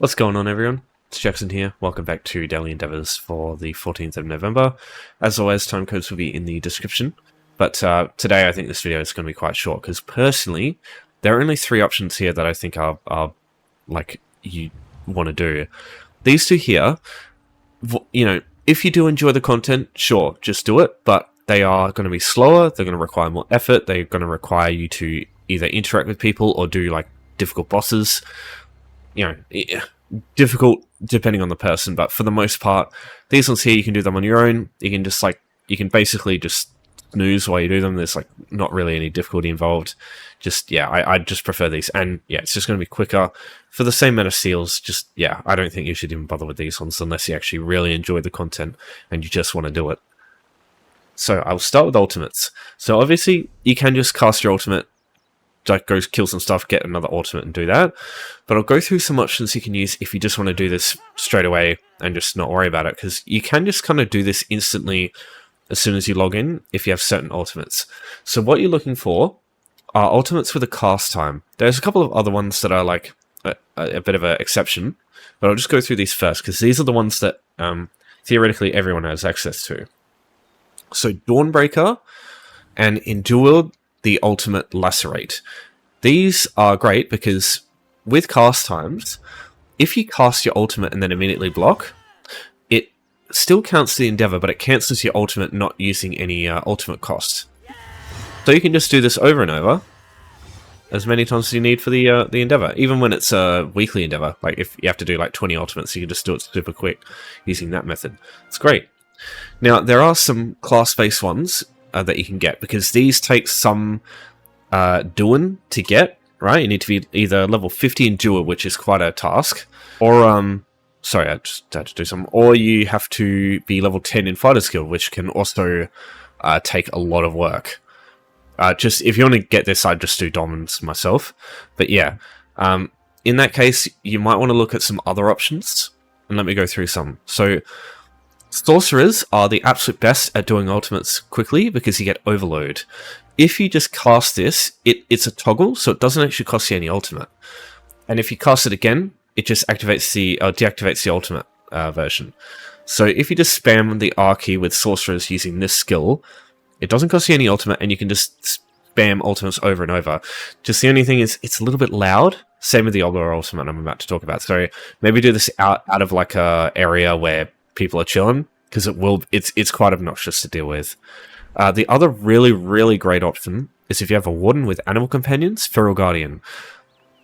What's going on, everyone? It's Jackson here. Welcome back to Daily Endeavours for the 14th of November. As always, timecodes will be in the description. But today I think this video is going to be quite short, because personally, there are only three options here that I think are like, you want to do. These two here, you know, if you do enjoy the content, sure, just do it, but they are going to be slower, they're going to require more effort, they're going to require you to either interact with people or do, like, difficult bosses. You know, difficult depending on the person, but for the most part, these ones here, you can do them on your own. You can just, like, you can basically just snooze while you do them. There's, like, not really any difficulty involved. Just, yeah, I just prefer these. And, yeah, it's just going to be quicker. For the same amount of seals, just, yeah, I don't think you should even bother with these ones unless you actually really enjoy the content and you just want to do it. So, I'll start with ultimates. So, obviously, you can just cast your ultimate, like, go kill some stuff, get another ultimate and do that. But I'll go through some options you can use if you just want to do this straight away and just not worry about it, because you can just kind of do this instantly as soon as you log in if you have certain ultimates. So what you're looking for are ultimates with a cast time. There's a couple of other ones that are like a bit of an exception, but I'll just go through these first because these are the ones that theoretically everyone has access to. So Dawnbreaker and Endure the ultimate Lacerate. These are great because with cast times, if you cast your ultimate and then immediately block, it still counts the Endeavor, but it cancels your ultimate not using any ultimate cost. So you can just do this over and over as many times as you need for the Endeavor, even when it's a weekly Endeavor. Like if you have to do like 20 ultimates, you can just do it super quick using that method. It's great. Now, there are some class-based ones that you can get, because these take some doing to get, right? You need to be either level 50 Endure, which is quite a task, or, sorry, I just had to do some, or you have to be level 10 in Fighter's Guild, which can also take a lot of work. Just, if you want to get this, I'd just do Domins myself, but yeah, in that case, you might want to look at some other options, and let me go through some. So, Sorcerers are the absolute best at doing ultimates quickly because you get overload. If you just cast this, it's a toggle, so it doesn't actually cost you any ultimate. And if you cast it again, it just activates deactivates the ultimate version. So if you just spam the R key with Sorcerers using this skill, it doesn't cost you any ultimate, and you can just spam ultimates over and over. Just the only thing is, it's a little bit loud. Same with the other ultimate I'm about to talk about. So maybe do this out of like a area where people are chilling, because it's quite obnoxious to deal with. The other really great option is if you have a Warden with Animal Companions, Feral Guardian.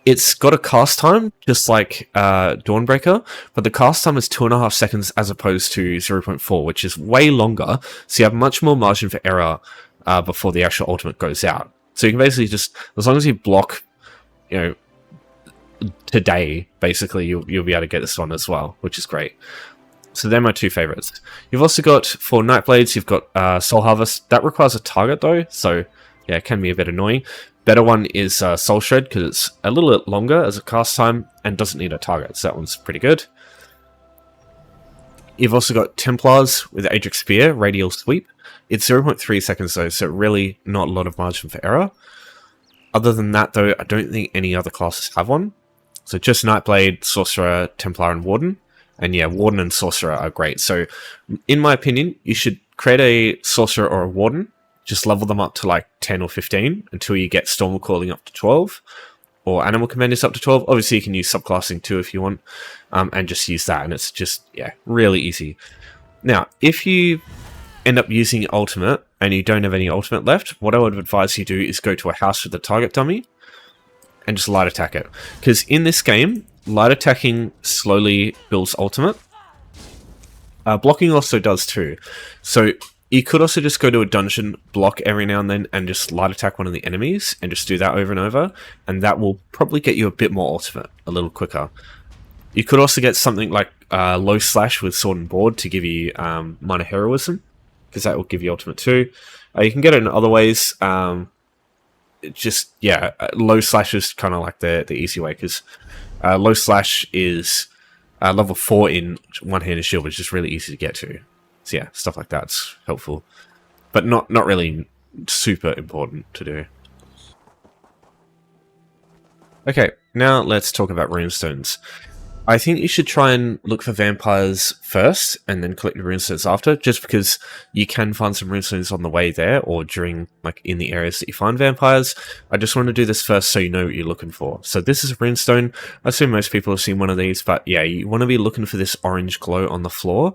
It's got a cast time, just like Dawnbreaker, but the cast time is 2.5 seconds as opposed to 0.4, which is way longer, so you have much more margin for error before the actual ultimate goes out. So you can basically just, as long as you block, you know, today, basically, you'll be able to get this one as well, which is great. So they're my two favorites. You've also got, for Nightblades, you've got Soul Harvest. That requires a target though, so yeah, it can be a bit annoying. Better one is Soul Shred, because it's a little bit longer as a cast time and doesn't need a target, so that one's pretty good. You've also got Templars with Adric Spear, Radial Sweep. It's 0.3 seconds though, so really not a lot of margin for error. Other than that though, I don't think any other classes have one. So just Nightblade, Sorcerer, Templar, and Warden. And yeah, Warden and Sorcerer are great. So, in my opinion, you should create a Sorcerer or a Warden. Just level them up to like 10 or 15 until you get Storm Calling up to 12. Or Animal Commanders up to 12. Obviously, you can use subclassing too if you want. And just use that. And it's just, yeah, really easy. Now, if you end up using Ultimate and you don't have any Ultimate left, what I would advise you do is go to a house with a target dummy and just light attack it. Because in this game, light attacking slowly builds ultimate. Blocking also does too. So you could also just go to a dungeon, block every now and then, and just light attack one of the enemies, and just do that over and over, and that will probably get you a bit more ultimate, a little quicker. You could also get something like low slash with sword and board to give you minor heroism, because that will give you ultimate too. You can get it in other ways. Just, yeah, low slash is kind of like the easy way, because low slash is level 4 in one-handed shield, which is really easy to get to. So yeah, stuff like that's helpful, but not really super important to do. Okay, now let's talk about Runestones. I think you should try and look for vampires first and then collect the runestones after, just because you can find some runestones on the way there or during, like, in the areas that you find vampires. I just want to do this first so you know what you're looking for. So this is a runestone. I assume most people have seen one of these, but yeah, you want to be looking for this orange glow on the floor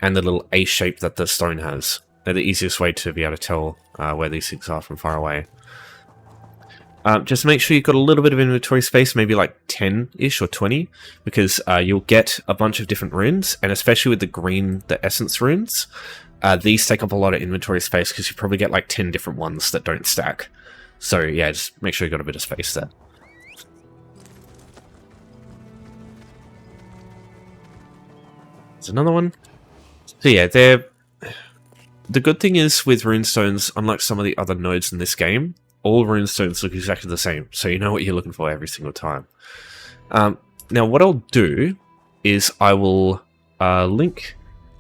and the little A shape that the stone has. They're the easiest way to be able to tell where these things are from far away. Just make sure you've got a little bit of inventory space, maybe like 10-ish or 20, because you'll get a bunch of different runes, and especially with the green, the essence runes, these take up a lot of inventory space because you probably get like 10 different ones that don't stack. So yeah, just make sure you've got a bit of space there. There's another one. So yeah, the good thing is with runestones, unlike some of the other nodes in this game, all runestones look exactly the same, so you know what you're looking for every single time. Now what I'll do is I will link,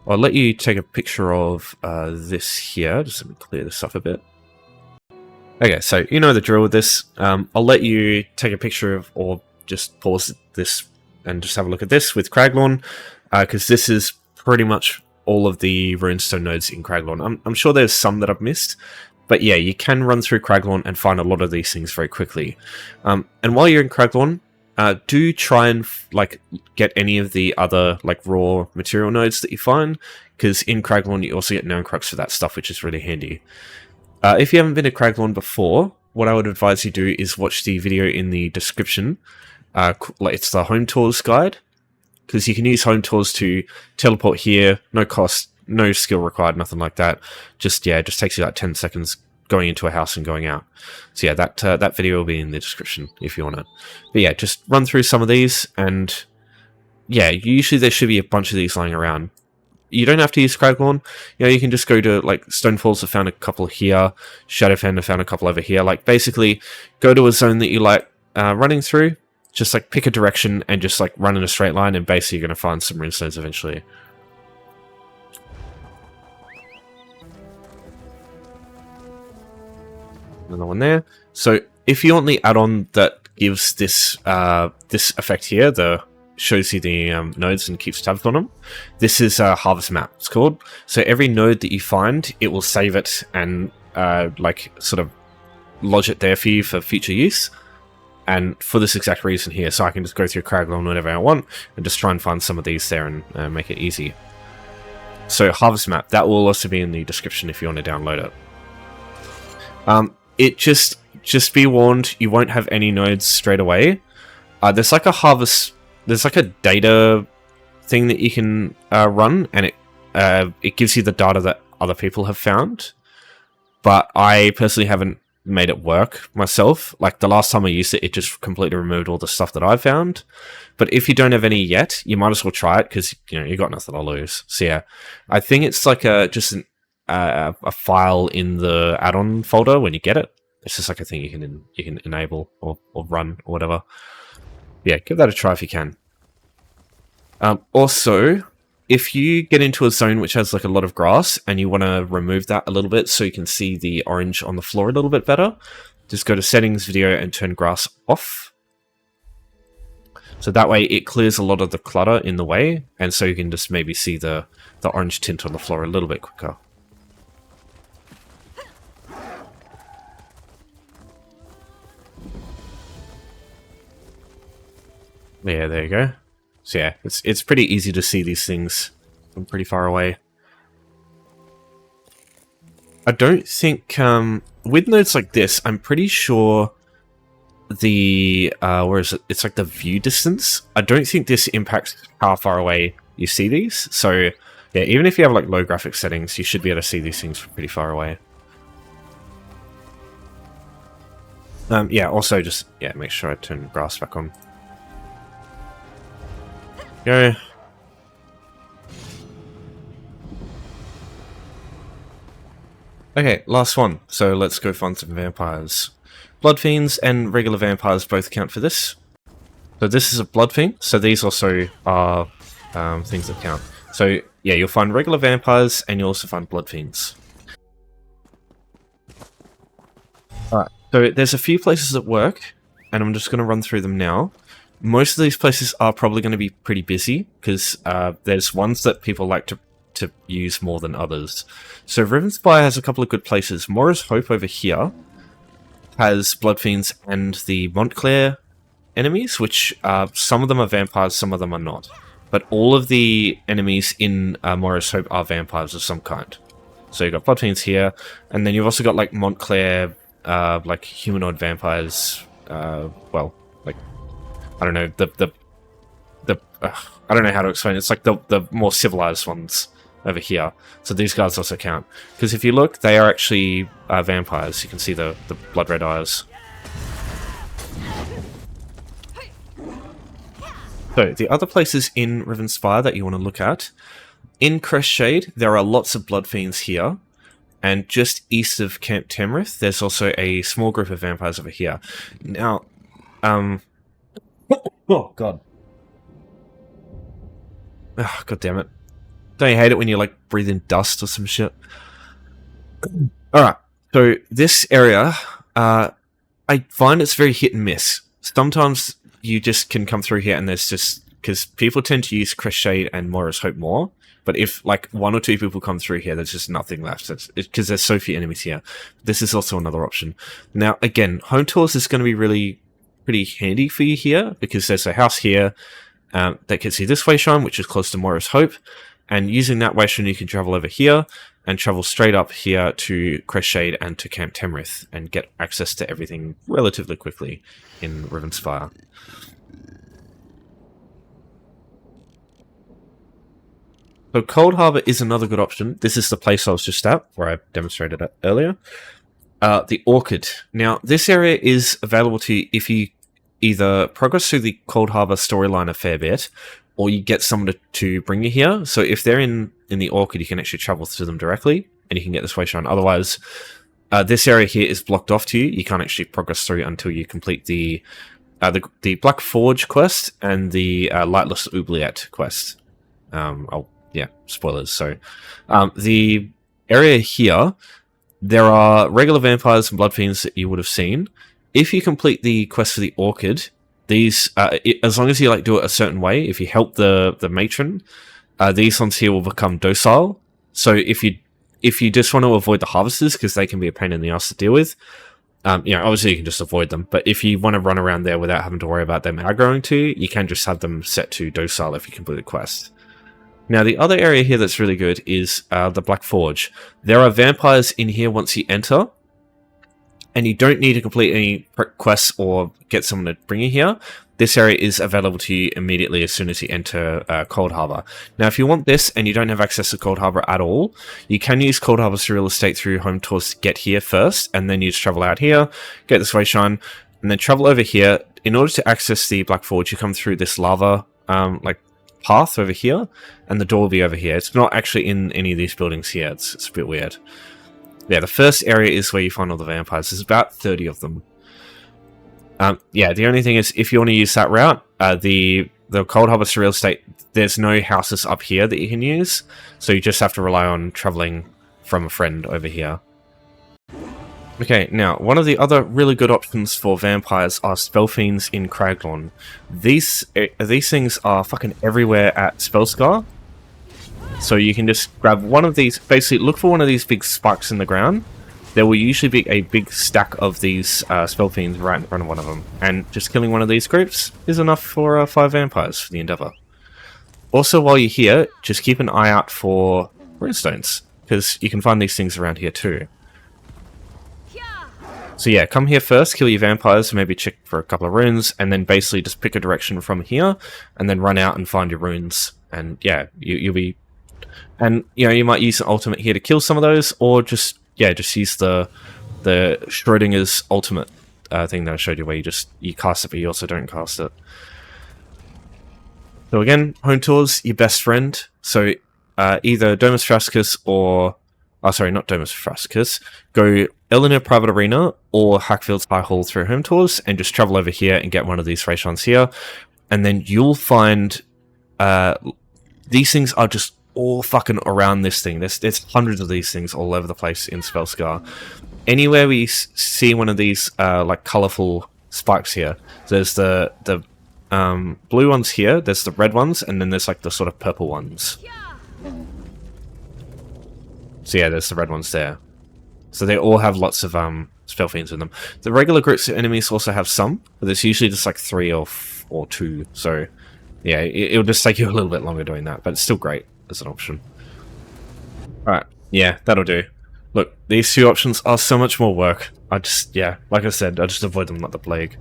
I'll let you take a picture of this here. Just let me clear this up a bit. Okay, so you know the drill with this. I'll let you take a picture of, or just pause this and just have a look at this with Craglorn, because this is pretty much all of the runestone nodes in Craglorn. I'm sure there's some that I've missed, but yeah, you can run through Craglorn and find a lot of these things very quickly. And while you're in Craglorn, do try and get any of the other like raw material nodes that you find, because in Craglorn you also get Noun Crux for that stuff, which is really handy. If you haven't been to Craglorn before, what I would advise you do is watch the video in the description. It's the Home Tours guide, because you can use Home Tours to teleport here, no cost, no skill required, nothing like that. Just takes you like 10 seconds going into a house and going out. So yeah, that video will be in the description if you want it. But yeah, just run through some of these, and yeah, usually there should be a bunch of these lying around. You don't have to use Craglorn. You know, you can just go to like Stonefalls. I found a couple here. Shadowfen, I found a couple over here. Like basically, go to a zone that you like running through. Just like pick a direction and just like run in a straight line, and basically you're going to find some runestones eventually. Another one there. So if you want the add-on that gives this this effect here, the shows you the nodes and keeps tabs on them, this is HarvestMap, it's called. So every node that you find, it will save it and like sort of lodge it there for you for future use. And for this exact reason here, so I can just go through Craglorn whenever I want and just try and find some of these there and make it easy. So HarvestMap, that will also be in the description if you want to download it. It just be warned, you won't have any nodes straight away. There's like a data thing that you can run, and it gives you the data that other people have found. But I personally haven't made it work myself. Like the last time I used it, it just completely removed all the stuff that I found. But if you don't have any yet, you might as well try it, because you know you got nothing to lose. So yeah, I think it's like just a file in the add-on folder when you get it. It's just like a thing you can enable or run or whatever. Yeah, give that a try if you can. Also, if you get into a zone which has like a lot of grass and you want to remove that a little bit so you can see the orange on the floor a little bit better, just go to Settings, Video, and turn Grass off. So that way it clears a lot of the clutter in the way, and so you can just maybe see the orange tint on the floor a little bit quicker. Yeah, there you go. So yeah, it's pretty easy to see these things from pretty far away. I don't think with nodes like this, I'm pretty sure the where is it? It's like the view distance. I don't think this impacts how far away you see these. So yeah, even if you have like low graphics settings, you should be able to see these things from pretty far away. Yeah, also just make sure I turn grass back on. Go. Okay, last one. So let's go find some vampires. Blood Fiends and regular vampires both count for this. So this is a Blood Fiend, so these also are things that count. So yeah, you'll find regular vampires and you'll also find Blood Fiends. Alright, so there's a few places that work, and I'm just going to run through them now. most of these places are probably going to be pretty busy because there's ones that people like to use more than others. So Rivenspire has a couple of good places. Mora's Hope over here has Blood Fiends and the Montclair enemies, which some of them are vampires, some of them are not. But all of the enemies in Mora's Hope are vampires of some kind. So you've got Blood Fiends here, and then you've also got like Montclair, like humanoid vampires. Well, like I don't know I don't know how to explain it. It's like the more civilized ones over here. So these guys also count because if you look, they are actually vampires. You can see the blood red eyes. So the other places in Rivenspire that you want to look at, in Crestshade, there are lots of Blood Fiends here, and just east of Camp Tamrith, there's also a small group of vampires over here. Now, oh god, oh, god damn it! Don't you hate it when you like breathe in dust or some shit? All right, so this area, I find it's very hit and miss. Sometimes you just can come through here and there's just... Because people tend to use Crestshade and Mora's Hope more. But if like 1 or 2 people come through here, there's just nothing left. Because there's so few enemies here. This is also another option. Now, again, Home Tours is going to be really pretty handy for you here. Because there's a house here that gets you this waystone, which is close to Mora's Hope. And using that waystone, you can travel over here. And travel straight up here to Crestshade and to Camp Tamrith. And get access to everything relatively quickly in Rivenspire. So Cold Harbour is another good option. This is the place I was just at, where I demonstrated it earlier. The Orchid. Now, this area is available to you if you either progress through the Cold Harbour storyline a fair bit, or you get someone to bring you here. So if they're in the Orchid, you can actually travel to them directly, and you can get this way shown. Otherwise, this area here is blocked off to you. You can't actually progress through until you complete the Black Forge quest and the Lightless Oubliette quest. Yeah, spoilers. So, the area here, there are regular vampires and blood fiends that you would have seen. If you complete the quest for the Orchid, these, as long as you like do it a certain way, if you help the matron, these ones here will become docile. So if you just want to avoid the harvesters because they can be a pain in the ass to deal with, you know, obviously you can just avoid them. But if you want to run around there without having to worry about them aggroing to you, you can just have them set to docile if you complete the quest. Now, the other area here that's really good is the Black Forge. There are vampires in here once you enter, and you don't need to complete any quests or get someone to bring you here. This area is available to you immediately as soon as you enter Cold Harbour. Now, if you want this and you don't have access to Cold Harbour at all, you can use Cold Harbour's real estate through Home Tours to get here first, and then you just travel out here, get this way shine, and then travel over here. In order to access the Black Forge, you come through this lava, path over here, and the door will be over here. It's not actually in any of these buildings here. It's a bit weird. Yeah, the first area is where you find all the vampires. There's about 30 of them. Yeah, the only thing is, if you want to use that route, the Cold Harbour real estate, there's no houses up here that you can use, so you just have to rely on traveling from a friend over here. Okay, now, one of the other really good options for vampires are Spell Fiends in Craglorn. These things are fucking everywhere at Spellscar. So you can just grab one of these, basically look for one of these big spikes in the ground. There will usually be a big stack of these Spell Fiends right in front of one of them. And just killing one of these groups is enough for 5 vampires for the Endeavour. Also, while you're here, just keep an eye out for Runestones, because you can find these things around here too. So yeah, come here first, kill your vampires, maybe check for a couple of runes, and then basically just pick a direction from here, and then run out and find your runes. And yeah, you'll be... And, you know, you might use an ultimate here to kill some of those, or just, yeah, just use the Schrodinger's ultimate thing that I showed you, where you cast it, but you also don't cast it. So again, Home Tours, your best friend. So either Domus Frascus or... Oh, sorry, not Domus Frascus. Go Eleanor Private Arena or Hackfield's High Hall through Home Tours and just travel over here and get one of these Rayshons here. And then you'll find these things are just all fucking around this thing. There's hundreds of these things all over the place in Spellscar. Anywhere we see one of these like colourful spikes here, there's the blue ones here, there's the red ones, and then there's like the sort of purple ones. So yeah, there's the red ones there. So they all have lots of spell fiends in them. The regular groups of enemies also have some, but there's usually just like 3 or 2. So yeah, it'll just take you a little bit longer doing that, but it's still great as an option. Alright, yeah, that'll do. Look, these 2 options are so much more work. Yeah, like I said, I just avoid them like the plague.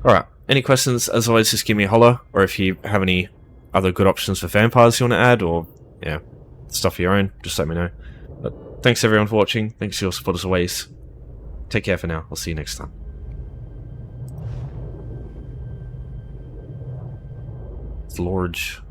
Alright, any questions, as always, just give me a holler, or if you have any other good options for vampires you want to add, or, yeah, stuff of your own, just let me know. But thanks everyone for watching, thanks for your support as always. Take care for now, I'll see you next time. It's Lorge.